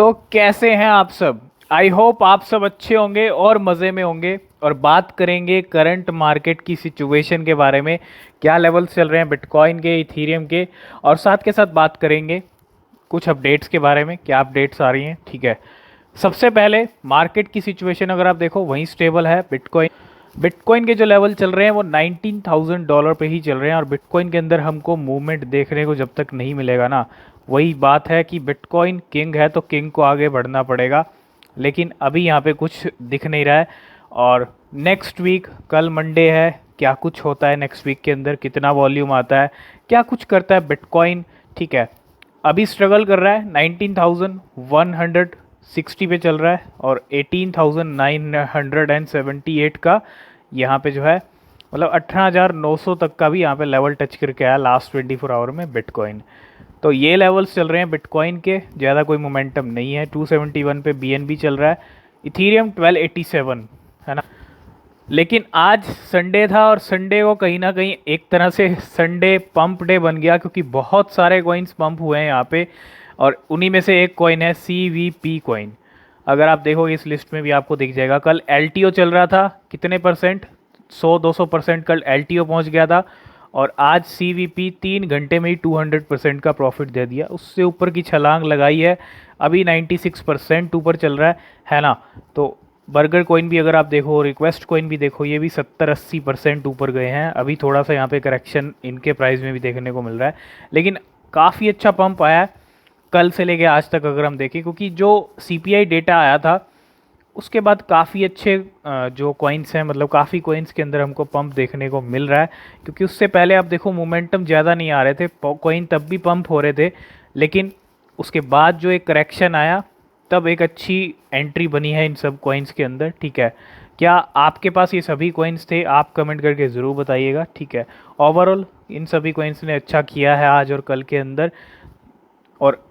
तो कैसे हैं आप सब। आई होप आप सब अच्छे होंगे और मज़े में होंगे। और बात करेंगे करंट मार्केट की सिचुएशन के बारे में, क्या लेवल्स चल रहे हैं बिटकॉइन के, इथीरियम के। और साथ के साथ बात करेंगे कुछ अपडेट्स के बारे में, क्या अपडेट्स आ रही हैं। ठीक है, सबसे पहले मार्केट की सिचुएशन अगर आप देखो वहीं स्टेबल है। बिटकॉइन के जो लेवल चल रहे हैं वो $19,000 पे ही चल रहे हैं। और बिटकॉइन के अंदर हमको मूवमेंट देखने को जब तक नहीं मिलेगा ना, वही बात है कि बिटकॉइन किंग है तो किंग को आगे बढ़ना पड़ेगा। लेकिन अभी यहाँ पे कुछ दिख नहीं रहा है। और नेक्स्ट वीक, कल मंडे है, क्या कुछ होता है नेक्स्ट वीक के अंदर, कितना वॉल्यूम आता है, क्या कुछ करता है बिटकॉइन। ठीक है, अभी स्ट्रगल कर रहा है, 19,160 पे चल रहा है और 18,978 का यहाँ पे जो है, मतलब 18,900 तक का भी यहाँ पे लेवल टच करके आया लास्ट 24 आवर में बिटकॉइन। तो ये लेवल्स चल रहे हैं बिटकॉइन के, ज़्यादा कोई मोमेंटम नहीं है। 271 पे बीएनबी चल रहा है, इथीरियम 1287 है ना। लेकिन आज संडे था और संडे को कहीं ना कहीं एक तरह से संडे पंप डे बन गया, क्योंकि बहुत सारे कॉइन्स पंप हुए हैं यहाँ पे। और उन्हीं में से एक कॉइन है CVP कॉइन। अगर आप देखोगे इस लिस्ट में भी आपको दिख जाएगा। कल LTO चल रहा था, कितने परसेंट, 100-200% कल LTO पहुँच गया था। और आज CVP 3 घंटे में ही 200% का प्रॉफिट दे दिया, उससे ऊपर की छलांग लगाई है। अभी 96% ऊपर चल रहा है ना। तो बर्गर कॉइन भी अगर आप देखो, रिक्वेस्ट कॉइन भी देखो, ये भी 70-80% ऊपर गए हैं। अभी थोड़ा सा यहाँ पे करेक्शन इनके प्राइस में भी देखने को मिल रहा है, लेकिन काफ़ी अच्छा पंप आया है कल से लेके आज तक अगर हम देखें। क्योंकि जो CPI डेटा आया था उसके बाद काफ़ी अच्छे जो कॉइन्स हैं, मतलब काफ़ी कॉइन्स के अंदर हमको पंप देखने को मिल रहा है। क्योंकि उससे पहले आप देखो मोमेंटम ज़्यादा नहीं आ रहे थे, कॉइन तब भी पंप हो रहे थे। लेकिन उसके बाद जो एक करेक्शन आया, तब एक अच्छी एंट्री बनी है इन सब कॉइन्स के अंदर। ठीक है, क्या आपके पास ये सभी कॉइन्स थे? आप कमेंट करके ज़रूर बताइएगा। ठीक है, ओवरऑल इन सभी कॉइन्स ने अच्छा किया है आज और कल के अंदर। और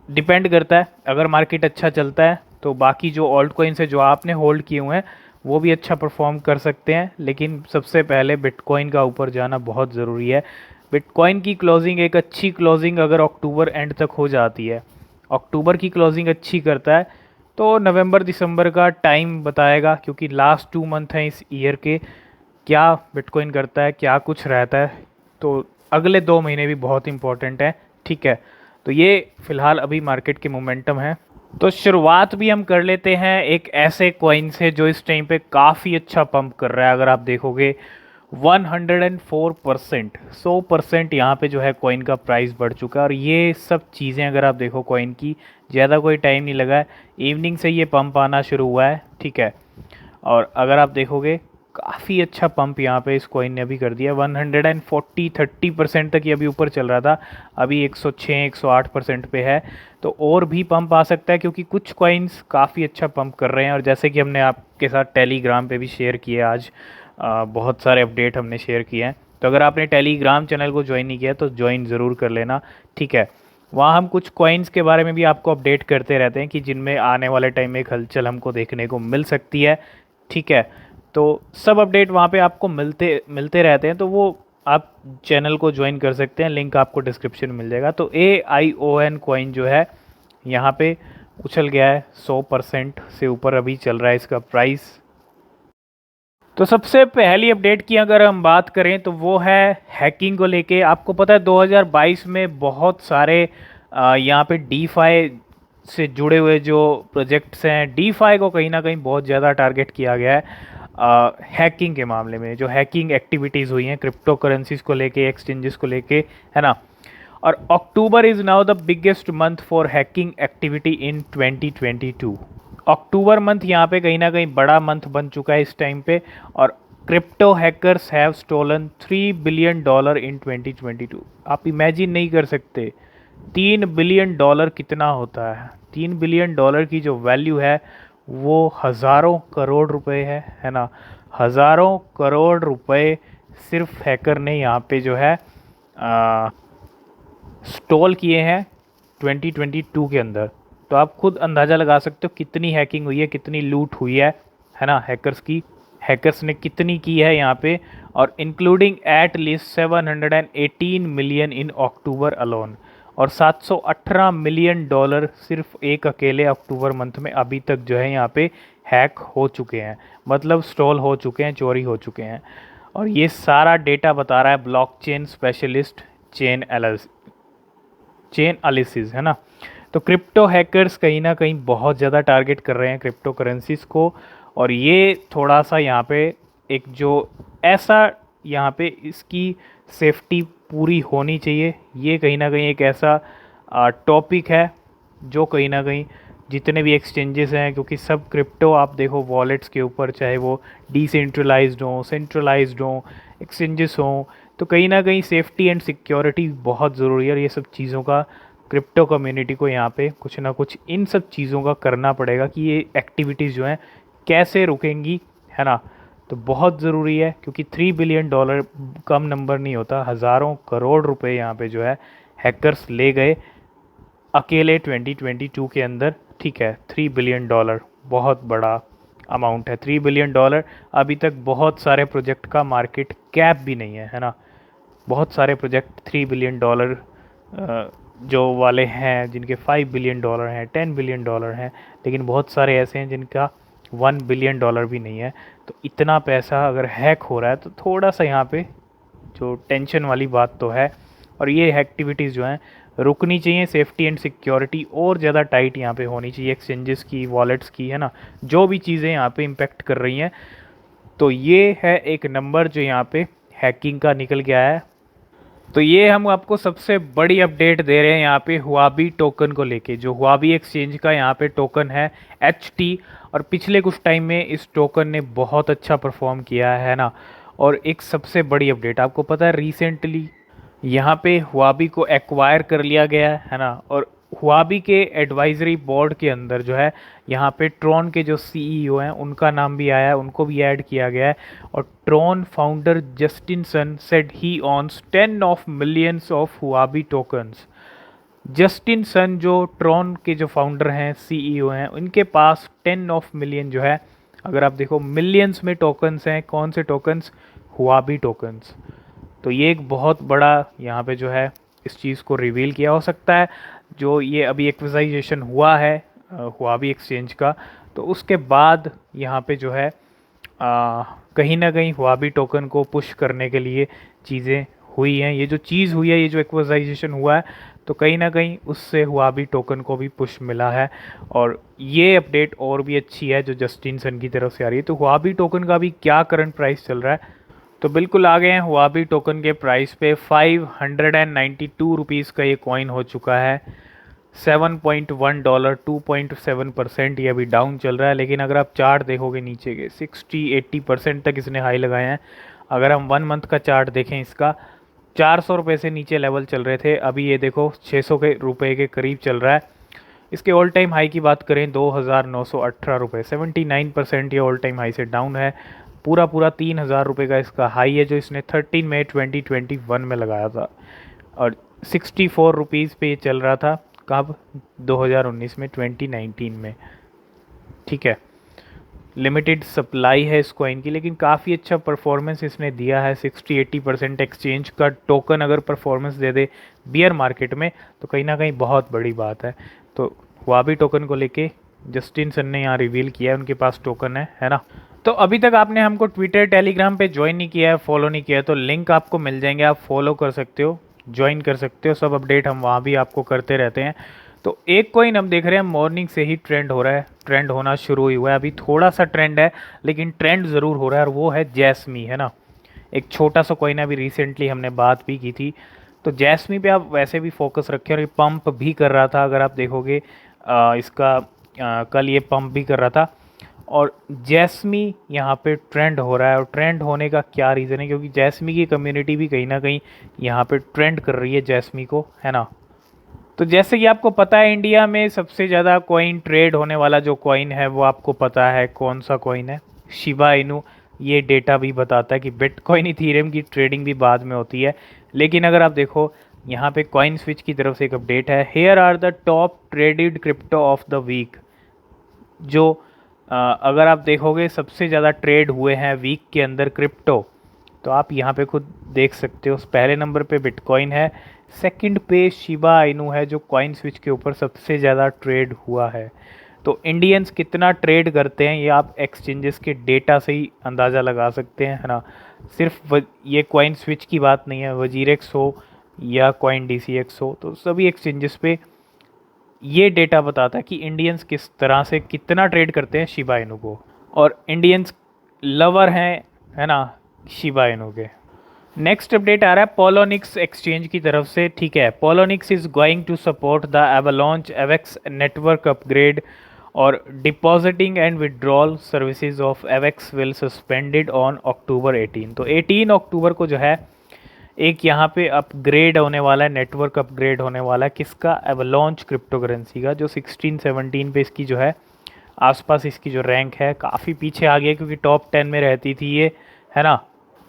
डिपेंड करता है, अगर मार्केट अच्छा चलता है तो बाकी जो ऑल्ट कॉइन्स है जो आपने होल्ड किए हुए हैं वो भी अच्छा परफॉर्म कर सकते हैं। लेकिन सबसे पहले बिटकॉइन का ऊपर जाना बहुत ज़रूरी है। बिटकॉइन की क्लोजिंग, एक अच्छी क्लोजिंग अगर अक्टूबर एंड तक हो जाती है, अक्टूबर की क्लोजिंग अच्छी करता है, तो नवंबर दिसंबर का टाइम बताएगा। क्योंकि लास्ट 2 मंथ हैं इस ईयर के, क्या बिटकॉइन करता है, क्या कुछ रहता है। तो अगले 2 महीने भी बहुत इंपॉर्टेंट है। ठीक है, तो ये फ़िलहाल अभी मार्केट के मोमेंटम है। तो शुरुआत भी हम कर लेते हैं एक ऐसे कॉइन से जो इस टाइम पे काफ़ी अच्छा पंप कर रहा है। अगर आप देखोगे 104%, 100% यहाँ पे जो है कॉइन का प्राइस बढ़ चुका है। और ये सब चीज़ें अगर आप देखो कॉइन की, ज़्यादा कोई टाइम नहीं लगा है, इवनिंग से ये पंप आना शुरू हुआ है। ठीक है, और अगर आप देखोगे काफ़ी अच्छा पंप यहाँ पे इस कॉइन ने अभी कर दिया। 140-30% तक ये अभी ऊपर चल रहा था, अभी 106-108% पे है। तो और भी पंप आ सकता है, क्योंकि कुछ कॉइन्स काफ़ी अच्छा पंप कर रहे हैं। और जैसे कि हमने आपके साथ टेलीग्राम पे भी शेयर किए आज, बहुत सारे अपडेट हमने शेयर किए हैं। तो अगर आपने टेलीग्राम चैनल को ज्वाइन नहीं किया तो ज्वाइन ज़रूर कर लेना। ठीक है, वहाँ हम कुछ कॉइन्स के बारे में भी आपको अपडेट करते रहते हैं कि जिनमें आने वाले टाइम में एक हलचल हमको देखने को मिल सकती है। ठीक है, तो सब अपडेट वहाँ पे आपको मिलते मिलते रहते हैं। तो वो आप चैनल को ज्वाइन कर सकते हैं, लिंक आपको डिस्क्रिप्शन में मिल जाएगा। तो AION कॉइन जो है यहाँ पे उछल गया है, 100% से ऊपर अभी चल रहा है इसका प्राइस। तो सबसे पहली अपडेट की अगर हम बात करें तो वो है हैकिंग को लेके। आपको पता है 2022 में बहुत सारे यहाँ पे डीफाई से जुड़े हुए जो प्रोजेक्ट्स हैं, डीफाई को कहीं ना कहीं बहुत ज़्यादा टारगेट किया गया है हैकिंग के मामले में। जो हैकिंग एक्टिविटीज़ हुई हैं क्रिप्टो करेंसीज को लेके, एक्सचेंजेस को लेके, है ना। और October is now the biggest month for hacking activity in 2022। October month यहाँ पे कहीं ना कहीं बड़ा मंथ बन चुका है इस टाइम पे। और crypto hackers have stolen $3 billion in 2022। आप इमेजिन नहीं कर सकते $3 बिलियन कितना होता है। $3 बिलियन की जो वैल्यू है वो हज़ारों करोड़ रुपए है ना। हज़ारों करोड़ रुपए सिर्फ हैकर ने यहाँ पे जो है स्टॉल किए हैं 2022 के अंदर। तो आप खुद अंदाज़ा लगा सकते हो कितनी हैकिंग हुई है, कितनी लूट हुई है ना, हैकर्स की। हैकर्स ने कितनी की है यहाँ पे, और including at least 718 million in October alone. और 718 मिलियन डॉलर सिर्फ एक अकेले अक्टूबर मंथ में अभी तक जो है यहाँ पे हैक हो चुके हैं, मतलब स्टॉल हो चुके हैं, चोरी हो चुके हैं। और ये सारा डेटा बता रहा है ब्लॉकचेन स्पेशलिस्ट चेन एनालिसिस, है ना। तो क्रिप्टो हैकर्स कहीं ना कहीं बहुत ज़्यादा टारगेट कर रहे हैं क्रिप्टो करेंसीज को, और ये थोड़ा सा यहाँ पे एक जो ऐसा यहाँ पे इसकी सेफ्टी पूरी होनी चाहिए, ये कहीं ना कहीं एक ऐसा टॉपिक है जो कहीं ना कहीं जितने भी एक्सचेंजेस हैं, क्योंकि सब क्रिप्टो आप देखो वॉलेट्स के ऊपर, चाहे वो डिसेंट्रलाइज्ड हों, सेंट्रलाइज्ड हों, एक्सचेंजेस हों, तो कहीं ना कहीं सेफ्टी एंड सिक्योरिटी बहुत ज़रूरी है। और ये सब चीज़ों का क्रिप्टो कम्युनिटी को यहाँ पे कुछ ना कुछ इन सब चीज़ों का करना पड़ेगा कि ये एक्टिविटीज़ जो हैं कैसे रुकेंगी, है ना। तो बहुत ज़रूरी है, क्योंकि $3 बिलियन कम नंबर नहीं होता, हज़ारों करोड़ रुपए यहाँ पे जो है हैकर्स ले गए अकेले 2022 के अंदर। ठीक है, $3 बिलियन बहुत बड़ा अमाउंट है। $3 बिलियन अभी तक बहुत सारे प्रोजेक्ट का मार्केट कैप भी नहीं है ना। बहुत सारे प्रोजेक्ट $3 बिलियन जो वाले हैं, जिनके $5 बिलियन हैं, $10 बिलियन हैं, लेकिन बहुत सारे ऐसे हैं जिनका $1 बिलियन भी नहीं है। तो इतना पैसा अगर हैक हो रहा है तो थोड़ा सा यहाँ पे जो टेंशन वाली बात तो है। और ये एक्टिविटीज़ जो हैं रुकनी चाहिए, सेफ्टी एंड सिक्योरिटी और ज़्यादा टाइट यहाँ पे होनी चाहिए एक्सचेंजेस की, वॉलेट्स की, है ना, जो भी चीज़ें यहाँ पे इम्पेक्ट कर रही हैं। तो ये है एक नंबर जो यहाँ पे हैकिंग का निकल के आया है। तो ये हम आपको सबसे बड़ी अपडेट दे रहे हैं यहाँ पे हुआबी टोकन को लेके। जो हुआबी एक्सचेंज का यहाँ पे टोकन है HT, और पिछले कुछ टाइम में इस टोकन ने बहुत अच्छा परफॉर्म किया है ना। और एक सबसे बड़ी अपडेट, आपको पता है रिसेंटली यहाँ पे हुआबी को एक्वायर कर लिया गया है ना। और हुआबी के एडवाइजरी बोर्ड के अंदर जो है यहाँ पे ट्रॉन के जो CEO हैं उनका नाम भी आया है, उनको भी ऐड किया गया है। और Tron founder Justin Sun said he owns 10 of millions of Huobi tokens. Justin Sun जो ट्रॉन के जो फाउंडर हैं, CEO हैं, उनके पास 10 ऑफ मिलियन जो है, अगर आप देखो मिलियंस में टोकन्स हैं। कौन से टोकन्स? हुआबी टोकन्स। तो ये एक बहुत बड़ा यहाँ पे जो है इस चीज़ को रिवील किया। हो सकता है जो ये अभी एक्विजाइजेशन हुआ है हुआबी एक्सचेंज का, तो उसके बाद यहाँ पे जो है कहीं ना कहीं हुआबी टोकन को पुश करने के लिए चीज़ें हुई हैं। ये जो चीज़ हुई है, ये जो एक्विजाइजेशन हुआ है, तो कहीं ना कहीं उससे हुआबी टोकन को भी पुश मिला है। और ये अपडेट और भी अच्छी है जो जस्टिन सन की तरफ से आ रही है। तो हुआबी टोकन का भी क्या करंट प्राइस चल रहा है, तो बिल्कुल आ गए हैं हुआबी टोकन के प्राइस पे। 592 रुपीज़ का ये कॉइन हो चुका है। $7.1, 2.7% ये अभी डाउन चल रहा है। लेकिन अगर आप चार्ट देखोगे नीचे के 60-80% तक इसने हाई लगाए हैं। अगर हम 1 मंथ का चार्ट देखें इसका, 400 रुपये से नीचे लेवल चल रहे थे, अभी ये देखो 600 के रुपये के करीब चल रहा है। इसके ऑल टाइम हाई की बात करें 2,918 रुपये, 79% ये ऑल टाइम हाई से डाउन है। पूरा 3,000 रुपये का इसका हाई है जो इसने 13 मई 2021 में लगाया था। और 64 रुपीज़ पे ये चल रहा था कब? 2019 में, 2019 में। ठीक है, लिमिटेड सप्लाई है इस कॉइन की, लेकिन काफ़ी अच्छा परफॉर्मेंस इसने दिया है। 60-80% एक्सचेंज का टोकन अगर परफॉर्मेंस दे दे बियर मार्केट में, तो कहीं ना कहीं बहुत बड़ी बात है। तो हुआबी टोकन को लेके जस्टिन सन ने यहाँ रिवील किया है, उनके पास टोकन है ना। तो अभी तक आपने हमको ट्विटर, टेलीग्राम पे ज्वाइन नहीं किया है, फॉलो नहीं किया है, तो लिंक आपको मिल जाएंगे, आप फॉलो कर सकते हो, ज्वाइन कर सकते हो। सब अपडेट हम वहाँ भी आपको करते रहते हैं। तो एक कॉइन हम देख रहे हैं मॉर्निंग से ही ट्रेंड हो रहा है, ट्रेंड होना शुरू ही हुआ है। अभी थोड़ा सा ट्रेंड है, लेकिन ट्रेंड ज़रूर हो रहा है, और वो है जैस्मी, है ना। एक छोटा सा कॉइन है, अभी रिसेंटली हमने बात भी की थी। तो जैस्मी पे आप वैसे भी फोकस रखें, और ये पंप भी कर रहा था। अगर आप देखोगे इसका कल ये पंप भी कर रहा था। और जैस्मी यहाँ पे ट्रेंड हो रहा है, और ट्रेंड होने का क्या रीज़न है, क्योंकि जैस्मी की कम्युनिटी भी कहीं ना कहीं यहाँ पे ट्रेंड कर रही है जैस्मी को, है ना। तो जैसे कि आपको पता है इंडिया में सबसे ज़्यादा कॉइन ट्रेड होने वाला जो कॉइन है वो आपको पता है कौन सा कॉइन है? Shiba Inu. ये डेटा भी बताता है कि बिटकॉइन इथीरियम की ट्रेडिंग भी बाद में होती है। लेकिन अगर आप देखो यहाँ पे कॉइन स्विच की तरफ से एक अपडेट है, here are the top traded crypto of the week. जो अगर आप देखोगे सबसे ज़्यादा ट्रेड हुए हैं वीक के अंदर क्रिप्टो, तो आप यहाँ पे खुद देख सकते हो। पहले नंबर पे बिटकॉइन है, सेकंड पे शिबा इनू है जो कॉइन स्विच के ऊपर सबसे ज़्यादा ट्रेड हुआ है। तो इंडियंस कितना ट्रेड करते हैं ये आप एक्सचेंजेस के डेटा से ही अंदाज़ा लगा सकते हैं, है ना। सिर्फ ये कॉइन स्विच की बात नहीं है, वजीरेक्स हो या कॉइन DCX हो, तो सभी एक्सचेंजेस पे ये डेटा बताता है कि इंडियंस किस तरह से कितना ट्रेड करते हैं शिबा इनू को, और इंडियंस लवर हैं, है ना, शिबा इनू के। नेक्स्ट अपडेट आ रहा है पोलोनिक्स एक्सचेंज की तरफ से। ठीक है, Poloniex is going to support the Avalanche AVAX network upgrade और depositing and withdrawal services of AVAX will suspended on October 18। तो 18 अक्टूबर को जो है एक यहाँ पे अपग्रेड होने वाला है, नेटवर्क अपग्रेड होने वाला है किसका, एवलॉन्च क्रिप्टो करेंसी का, जो 16-17 पे इसकी जो है आसपास इसकी जो रैंक है काफ़ी पीछे आ गई है क्योंकि टॉप 10 में रहती थी ये, है ना।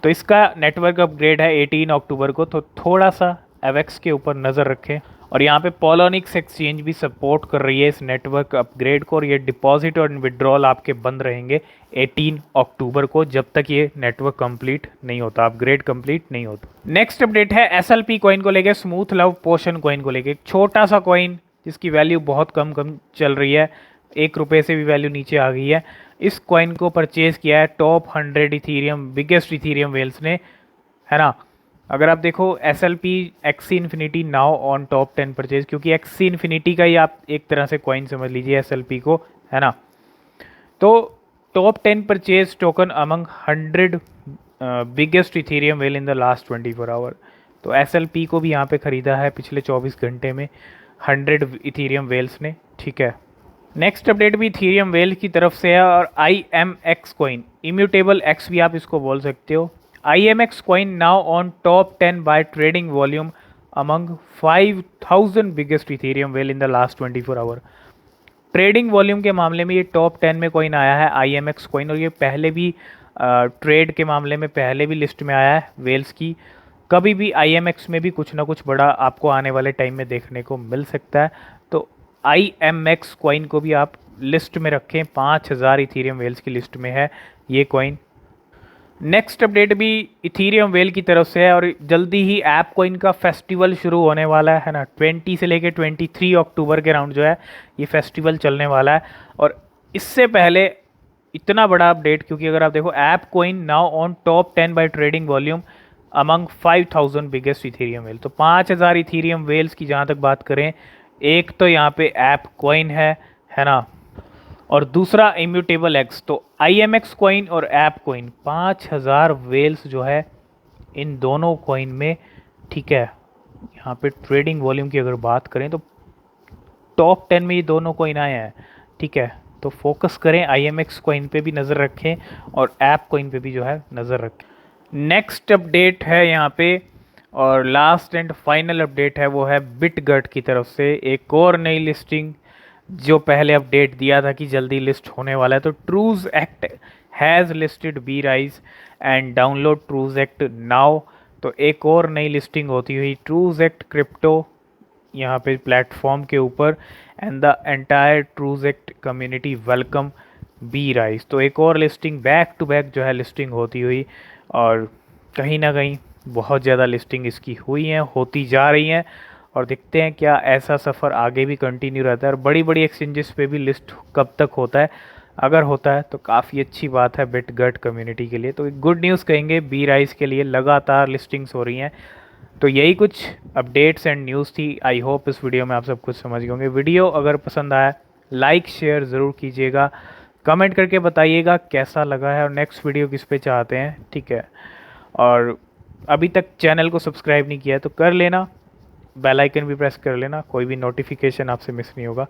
तो इसका नेटवर्क अपग्रेड है 18 अक्टूबर को, तो थोड़ा सा एवेक्स के ऊपर नज़र रखें। और यहाँ पे पोलोनिक्स एक्सचेंज भी सपोर्ट कर रही है इस नेटवर्क अपग्रेड को, और ये डिपॉजिट और विड्रॉल आपके बंद रहेंगे 18 अक्टूबर को, जब तक ये नेटवर्क कंप्लीट नहीं होता, अपग्रेड कंप्लीट नहीं होता। नेक्स्ट अपडेट है SLP कॉइन को लेके, स्मूथ लव पोशन कॉइन को लेके। छोटा सा कॉइन जिसकी वैल्यू बहुत कम चल रही है, 1 रुपये से भी वैल्यू नीचे आ गई है। इस कॉइन को परचेज किया है top 100 Ethereum biggest Ethereum whales ने, है ना। अगर आप देखो SLP Axie Infinity now on top 10 purchase, क्योंकि एक्सी इन्फिनिटी का ही आप एक तरह से कॉइन समझ लीजिए SLP को, है ना। तो top 10 purchase token among 100 biggest Ethereum whale in the last 24 hour. तो SLP को भी यहाँ पे ख़रीदा है पिछले 24 घंटे में 100 इथीरियम वेल्स ने। ठीक है, नेक्स्ट अपडेट भी इथीरियम वेल की तरफ से है, और IMX कॉइन, इम्यूटेबल एक्स भी आप इसको बोल सकते हो। IMX coin now on top 10 by trading volume among 5000 biggest Ethereum whale in the last 24 hour. Trading volume के मामले में ये टॉप 10 में कॉइन आया है IMX कॉइन, और ये पहले भी ट्रेड के मामले में पहले भी लिस्ट में आया है वेल्स की। कभी भी IMX में भी कुछ ना कुछ बड़ा आपको आने वाले टाइम में देखने को मिल सकता है। तो IMX कॉइन को भी आप लिस्ट में रखें, 5000 इथीरियम वेल्स की लिस्ट में है ये कॉइन। नेक्स्ट अपडेट भी इथीरियम वेल की तरफ से है, और जल्दी ही ऐप कॉइन का फेस्टिवल शुरू होने वाला है ना। 20 से लेके 23 अक्टूबर के राउंड जो है ये फेस्टिवल चलने वाला है। और इससे पहले इतना बड़ा अपडेट, क्योंकि अगर आप देखो ape coin now on top 10 by trading volume among 5000 biggest Ethereum whale. तो 5000 इथीरियम वेल्स की जहाँ तक बात करें, एक तो यहाँ पे ऐप कॉइन है ना, और दूसरा इम्यूटेबल एक्स। तो IMX कॉइन और ऐप कॉइन 5000 वेल्स जो है इन दोनों कॉइन में। ठीक है, यहाँ पे ट्रेडिंग वॉल्यूम की अगर बात करें तो टॉप 10 में ये दोनों कॉइन आए हैं। ठीक है, तो फोकस करें, IMX कॉइन पे भी नज़र रखें और ऐप कॉइन पे भी जो है नज़र रखें। नेक्स्ट अपडेट है यहाँ पे, और लास्ट एंड फाइनल अपडेट है, वो है बिटगट की तरफ से एक और नई लिस्टिंग, जो पहले अपडेट दिया था कि जल्दी लिस्ट होने वाला है। तो Truz act has listed B rise and download Truz act now. तो एक और नई लिस्टिंग होती हुई ट्रूज एक्ट क्रिप्टो यहाँ पे प्लेटफॉर्म के ऊपर, and the entire Truz act community welcome B rise. तो एक और लिस्टिंग बैक टू बैक जो है लिस्टिंग होती हुई, और कहीं ना कहीं बहुत ज़्यादा लिस्टिंग इसकी हुई हैं, होती जा रही हैं, और देखते हैं क्या ऐसा सफ़र आगे भी कंटिन्यू रहता है, और बड़ी बड़ी एक्सचेंजेस पे भी लिस्ट कब तक होता है। अगर होता है तो काफ़ी अच्छी बात है बिटगट कम्युनिटी के लिए, तो एक गुड न्यूज़ कहेंगे बी राइज के लिए, लगातार लिस्टिंग्स हो रही हैं। तो यही कुछ अपडेट्स एंड न्यूज़ थी। आई होप इस वीडियो में आप सब कुछ समझ गए होंगे। वीडियो अगर पसंद आया लाइक शेयर ज़रूर कीजिएगा, कमेंट करके बताइएगा कैसा लगा है और नेक्स्ट वीडियो किस पे चाहते हैं। ठीक है, और अभी तक चैनल को सब्सक्राइब नहीं किया है तो कर लेना, बेल आइकन भी प्रेस कर लेना, कोई भी नोटिफिकेशन आपसे मिस नहीं होगा।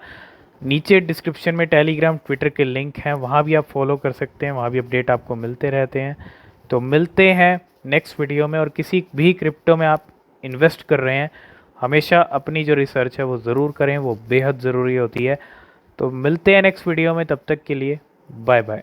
नीचे डिस्क्रिप्शन में टेलीग्राम ट्विटर के लिंक हैं, वहाँ भी आप फॉलो कर सकते हैं, वहाँ भी अपडेट आपको मिलते रहते हैं। तो मिलते हैं नेक्स्ट वीडियो में, और किसी भी क्रिप्टो में आप इन्वेस्ट कर रहे हैं हमेशा अपनी जो रिसर्च है वो ज़रूर करें, वो बेहद ज़रूरी होती है। तो मिलते हैं नेक्स्ट वीडियो में, तब तक के लिए बाय बाय।